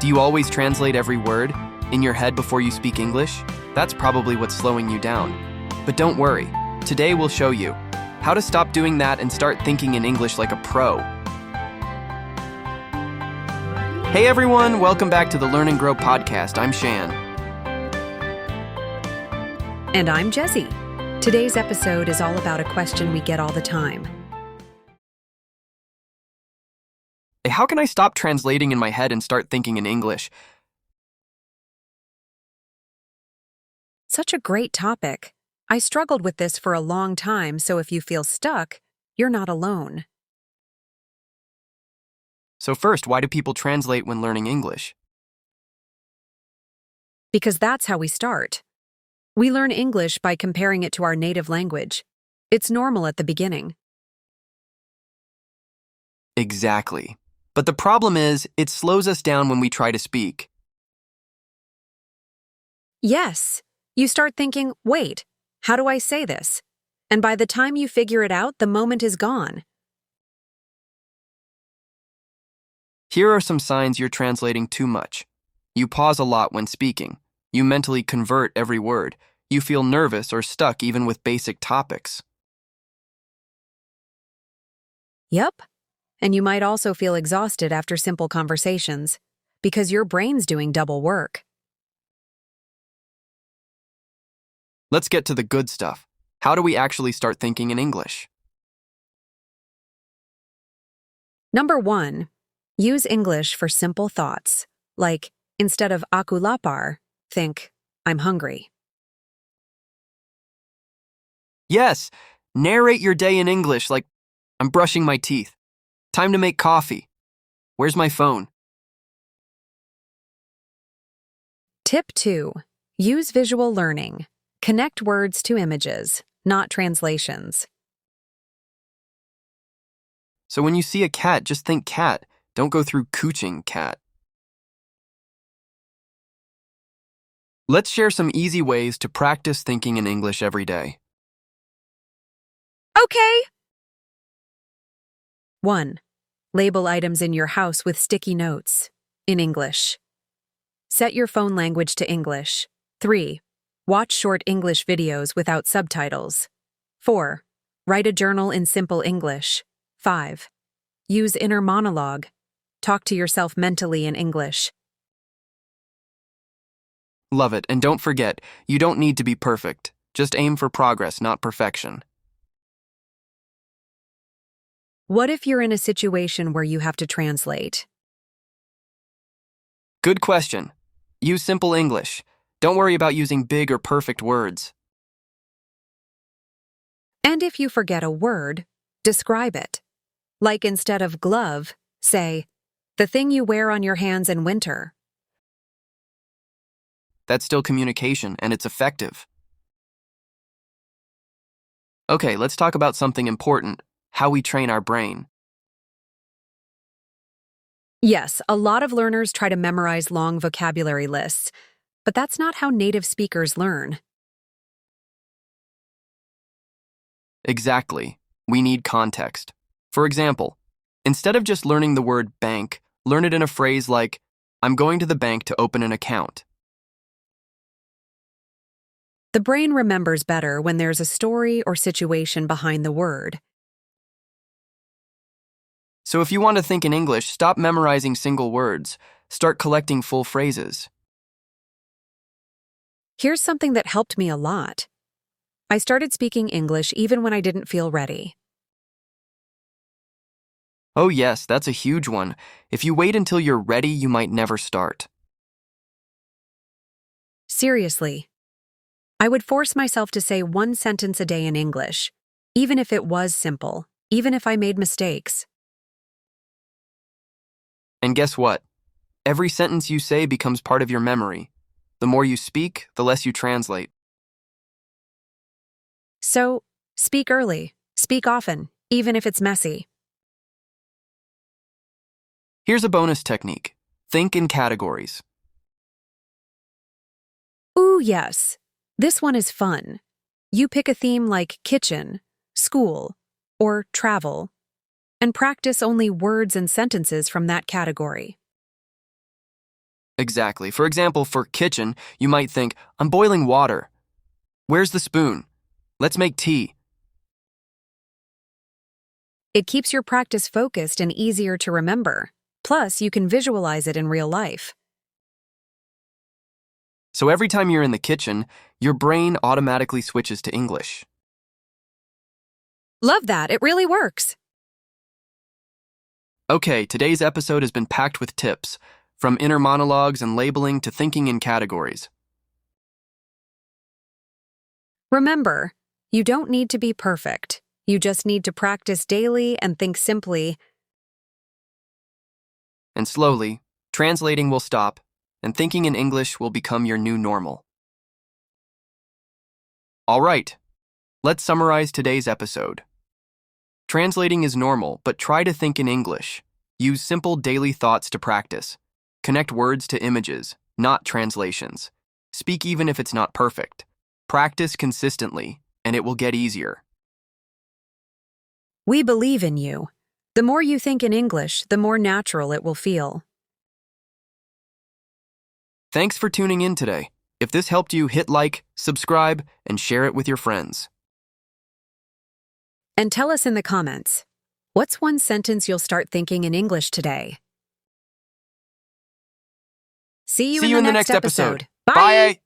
Do you always translate every word in your head before you speak English? That's probably what's slowing you down. But don't worry. Today we'll show you how to stop doing that and start thinking in English like a pro. Hey everyone, welcome back to the Learn and Grow podcast. I'm Shan. And I'm Jezzy. Today's episode is all about a question we get all the time. Hey, how can I stop translating in my head and start thinking in English? Such a great topic. I struggled with this for a long time, so if you feel stuck, you're not alone. So first, why do people translate when learning English? Because that's how we start. We learn English by comparing it to our native language. It's normal at the beginning. Exactly. But the problem is, it slows us down when we try to speak. Yes, you start thinking, wait, how do I say this? And by the time you figure it out, the moment is gone. Here are some signs you're translating too much. You pause a lot when speaking. You mentally convert every word. You feel nervous or stuck even with basic topics. Yep. And you might also feel exhausted after simple conversations, because your brain's doing double work. Let's get to the good stuff. How do we actually start thinking in English? Number 1, use English for simple thoughts, like, instead of aku lapar, think, I'm hungry. Yes, narrate your day in English like, I'm brushing my teeth. Time to make coffee. Where's my phone? Tip 2, use visual learning. Connect words to images, not translations. So when you see a cat, just think cat. Don't go through cooching cat. Let's share some easy ways to practice thinking in English every day. Okay. 1. Label items in your house with sticky notes, in English. Set your phone language to English. 3. Watch short English videos without subtitles. 4. Write a journal in simple English. 5. Use inner monologue. Talk to yourself mentally in English. Love it, and don't forget, you don't need to be perfect. Just aim for progress, not perfection. What if you're in a situation where you have to translate? Good question. Use simple English. Don't worry about using big or perfect words. And if you forget a word, describe it. Like instead of glove, say, the thing you wear on your hands in winter. That's still communication, and it's effective. Okay, let's talk about something important, how we train our brain. Yes, a lot of learners try to memorize long vocabulary lists, but that's not how native speakers learn. Exactly. We need context. For example, instead of just learning the word bank, learn it in a phrase like, I'm going to the bank to open an account. The brain remembers better when there's a story or situation behind the word. So if you want to think in English, stop memorizing single words. Start collecting full phrases. Here's something that helped me a lot. I started speaking English even when I didn't feel ready. Oh yes, that's a huge one. If you wait until you're ready, you might never start. Seriously. I would force myself to say one sentence a day in English, even if it was simple, even if I made mistakes. And guess what? Every sentence you say becomes part of your memory. The more you speak, the less you translate. So, speak early, speak often, even if it's messy. Here's a bonus technique. Think in categories. Ooh, yes. This one is fun. You pick a theme like kitchen, school, or travel, and practice only words and sentences from that category. Exactly. For example, for kitchen, you might think, I'm boiling water. Where's the spoon? Let's make tea. It keeps your practice focused and easier to remember. Plus, you can visualize it in real life. So every time you're in the kitchen, your brain automatically switches to English. Love that, it really works. Okay, today's episode has been packed with tips, from inner monologues and labeling to thinking in categories. Remember, you don't need to be perfect. You just need to practice daily and think simply. And slowly, translating will stop, and thinking in English will become your new normal. All right, let's summarize today's episode. Translating is normal, but try to think in English. Use simple daily thoughts to practice. Connect words to images, not translations. Speak even if it's not perfect. Practice consistently, and it will get easier. We believe in you. The more you think in English, the more natural it will feel. Thanks for tuning in today. If this helped you, hit like, subscribe, and share it with your friends. And tell us in the comments, what's one sentence you'll start thinking in English today? See you in the next episode. Bye!